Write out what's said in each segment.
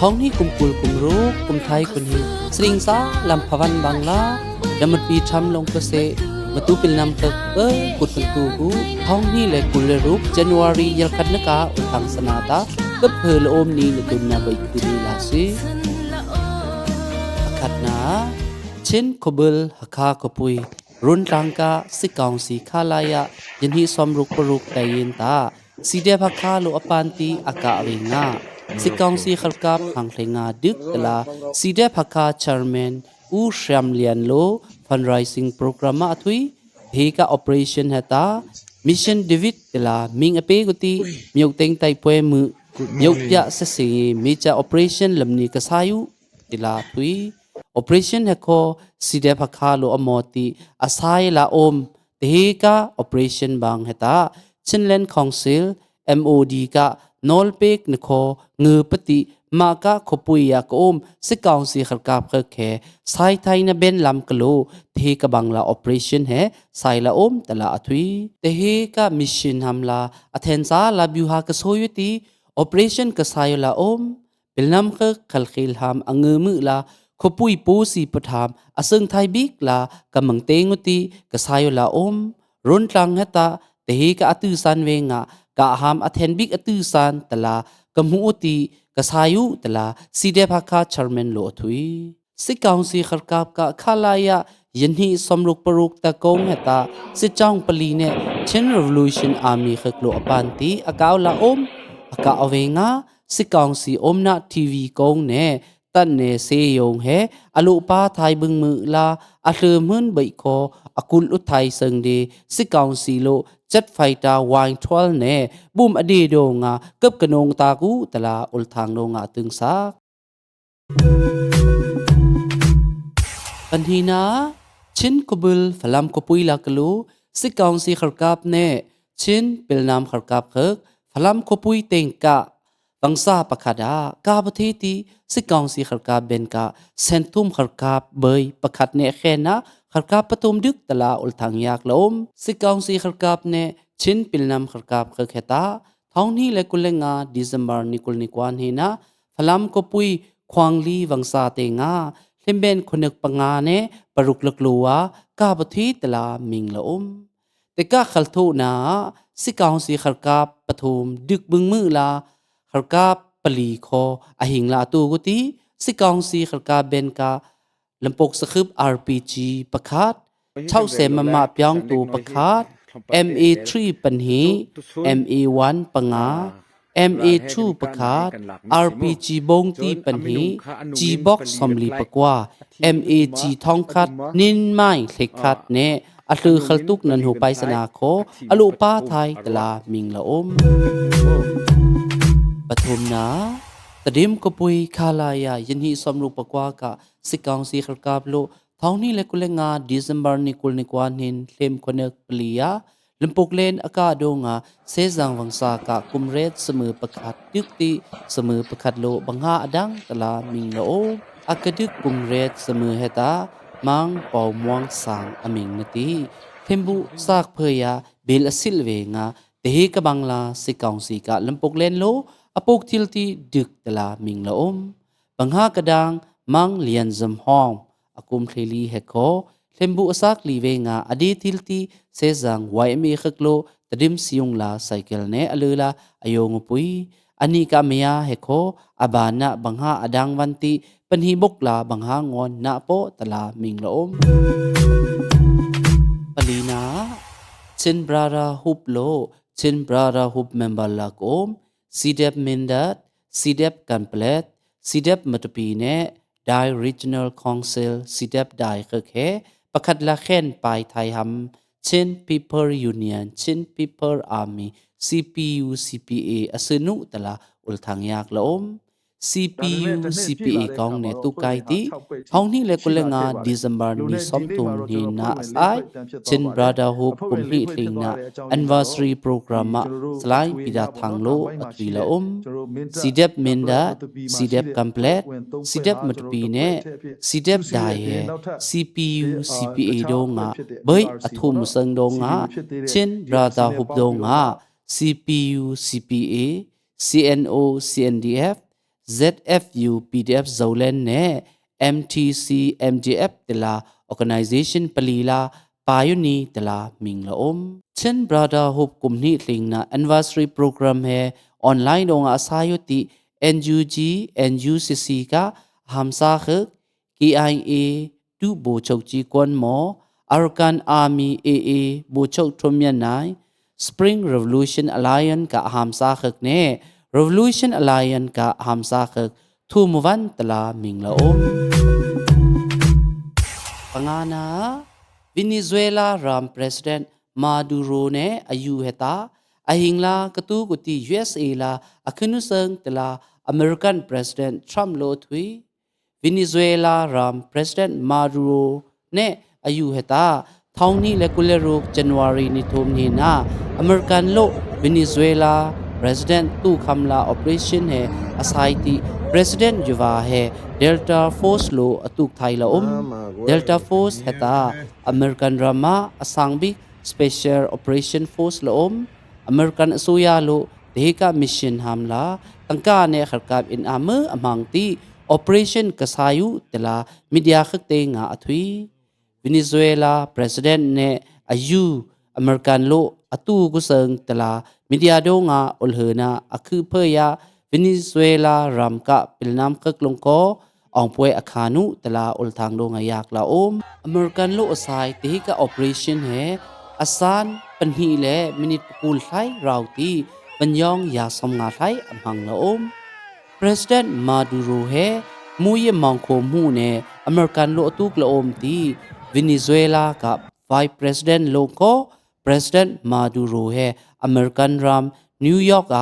ท้องนี้กุมกุลกุมรูกุมไทยกุนฮีสริงซาลำพวันบังลาดำมันปีทำลงเกษมาตูปิลนำเตกุดตูกูท้องนี้เลยกุลรูปจันวารียัลคัดนกาอุตังสนาตากับเพลโอมนี้ในตุนนาใบกุลีลาซีขัดนาเช่นขบลหักคาขปุยรุนรังกาสิกองสีคาลายะยันฮีสมรุกปรุกแต่ยินตาสีเดพักคาโลอปันตีอากาเวงาสิกองสีขลกับหังเลงาดึกตลาสีเดพักคาชาร์แมนอูชรัมเลียนโลฟันไรซิงโปรแกรมมาทุยเฮกา operation ฮตามิชชั่นเดวิดตลามิงอเปกุติมียกเต็งไตป่วยมือยกยะเสสีมีจะ operation ลำนี้กษายุตลาทุย operation เฮโคสีเดพักคาโลอมอติอาศัยลาอมเฮกา operation บางฮตาชินเลนคองซิล MOD กะนอลเปกนโคเงือปฏิมากะขปุยยากอมสิกองสีขลกับเคแคไซไทยนเบนลำกะโลเทกะบังลา operation เฮไซลาอมตลาอทุยเตเฮกะมิชชันฮัมลาอเทนซาลาบิวฮากะโซยุติ operation กะไซลาอมเบลนำเคขลคิลฮัมอเงือมือลาขปุยปูสีปถามอซึ่งไทยบิกลากะมังเตงุติกะไซลาอมรุนตรังเฮตาเตเฮกะอตือซันเวงะกะหามอเทนบิกอตือซันตลากะมูอุติกษายุตลาสีเดพักคาชาร์แมนโลทุยสิกองสีขลกับกะคาลายะยันฮีสมรุกปรุกตะกงเฮตาสิจองปลีเนเชน revolution army ขกโลอปันติอากาลาอมอากาอเวงาสิกองสีอมนาทีวีกงเนตันเนเซยงเฮอลุปาไทยบึงมือลาอัลมืนใบคออกุลอุทัยเซิงเดสิกองสีโลจัดไฟตาวายทวลเนบุมอดีโดงากับกนงตากูตลาอุลทางโดงาตึงซากปันทีนาชินกบุลฟลัมกปุยลากลูสิกองสีขลกับเนชินเปิลนามขลกับเคิกฟลัมกปุยเต็งกะบังซาปะคาดากาบเทติสิกองสีขลกับเบนกะเซนตุมขลกับเบยปะคัดเนเขนะขลกับปตุมดึกตลาอุลทางยากลมสิกองสีขลกับเนชินปิลนามขลกับเคิกเฮตาท้องนี้เลกุเลงาดิเซมบาร์นิกุลนิกวานเฮนะฟลัมกปุยควางลีวังซาเตงาเล่มเบนคนนึกปังงาเนปรุกลกลัวกาบทีตลามิงละแต่กาขลทูนาสิกองสีขลกับปทุมดึกบึงมือลาขลกับปลีคออหิงลาตูกุติสิกองสีขลกับเบนกาลำปกสครึบ RPG ประคัดเช่าเสมมาเปียงตูประคัด MA3 ปัญหี MA1 ปังงา MA2 ประคัด RPG บงตีปัญหี G-Box สมลีปะกว่า MAG ทองคัดนินไม้เล็กคัดเนอัตลือขลตุกนันหูไปสนาโคอลุป้าไทยตลามิงละอมปฐุมนาตดิมกปุยคาลายายันฮีสมรูปกว่ากะสิกองสีขลกับโลท้องนี้เลกุเลงาดิเซมบาร์นิกุลนิกวานหินเลมคนเนกปลียาลำปกเลนอากาโดงาเซซังวังซากะกุมเรศเสมอประคัดยึกติเสมอประคัดโลบังหาอดังตลามิงละโออากดึกกุมเรศเสมอเฮตามังเป่าม่วงสางอมิงนตีเทมบุซากเพยาเบลอสิลเวงาเตเฮกบังลาสิกองสีกะลำปกเลนโลอปกทิลตีดึกตลามิงละอมบังหากระดังมังเลียนจำห้องอากุมเคลีเฮโคเทมบุซักลีเวงาอดีทิลตีเซซังไวเมฆกโลตดิมซิยงลาไซเคิลเนอเลลาอโยงปุยอันนี้กาเมียเฮโคอบานะบังหาอดังวันติปัญหีบกลาบังหางอนนาโปตลามิงละอมปลีนาชินบราราฮุบโลชินบราราฮุบเมมบาลากอมซีเดบมินดัดซีเดบกันเปลตซีเดบมัตปีเนได้ Regional Council ซีเดบได้เคเคประคัดละเข็นไปไทยหำเช่น People Union เช่น People Army CPU CPA อสนุตละอุลทางยากละอม CPU CPA กองเนตุไกติท้องนี้เลกุเลงาดิเซมบาร์นิสมตุมนีนาสไอเช่น Brotherhood กุมหิลิงนา Anniversary Program มาสไลด์ปิดาทางโลอตุยละอมซีเดบเมนดาซีเดบกัมเพลตซีเดบมัตปีเนซีเดบไดเฮ CPU CPA โดงาเบยอทุมสังโดงาเช่น Brotherhood โดงา CPU CPA CNO CNDF ZFU PDF Zolen ne MTC MJF တလာ organization ပလီလာပါယနီတလာမင်လာChen Brotherhood ကုမ္ပဏီလင်းနာ anniversary program ဟဲ online တော့အစာယတိ NUG NUCC ကဟမ်စာခ KIA တူဘိုချုပ်ကြီးကွန်မော Arkan Army AA ဘိုချုပ်ထုံမြတ်နိုင် Spring Revolution Alliance ကဟမ်စာခနဲ့ Revolution Alliance ကဟမ်စာခทูมวันตลามิงละปังานาเวเนซุเอลารามประธานมาดูโรเนอายุเหตาอาหิงลากตูกุติ USA ลาอคนุสังตลาอเมริกันประธานทรัมป์โลทวีเวเนซุเอลารามประธานมาดูโรเนอายุเหตาทองนี้และกุเลรุกจันวารีนิทุมนี้นาอเมริกันโลเวเนซุเอลาPresident ตู้คำลา operation है असाइती President ยุวาहै Delta Force โลอตุกไทยละDelta Force हैตา American Rama อสังบิ Special Operation Force ละAmerican สุยาโลเดกา Mission หามลาตั้งกาเนี่ยขัดกับอินอาเมอมังตี Operation กษายุแต่ละมีเดียขึกเตงาอทุยเวเนซุเอลา President เนี่ยอายุ American โลอตุกุเซิงแต่ละมีเดียโดงาอุลเฮนาอคือเพื่อยาเวเนซุเอลารามกะเป็นน้ำคึกลงโกอองป่วยอาคานุแต่ละอุลทางโดงายากละอเมริกันโลอสายที่กะ operation เฮอาซานปัญหีและมินิตปูลไทยราวตีปัญยองยาสมงาไทยอำหังละPresident มาดูโรเฮมูยมังโคมูเนอเมริกันโลตุกละตีเวเนซุเอลากับ Vice President โลโกPresident มาดูโรเฮอเมริกันรามนิวยอร์ก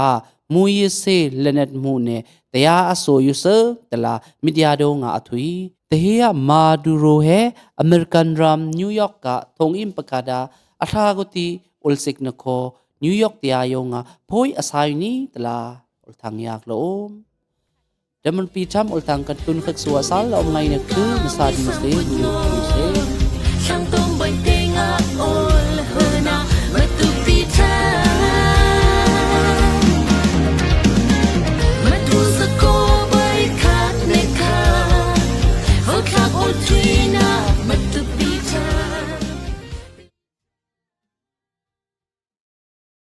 มูยเซเลเนตมูเนแต่ยาอโซยูเซอร์แต่ละมีเดียโดงาทุยแต่เฮียมาดูโรเฮอเมริกันรามนิวยอร์กทงอิมปกาดาอัฐากติอุลสิกนโคนิวยอร์กเตียยงพอยอาศัยนี้แต่ละอุลทางยากละแต่มันปีทำอุลทางกันตุนขัดสัวสารละไงเนี่ยคือมาซาดิมุสลิม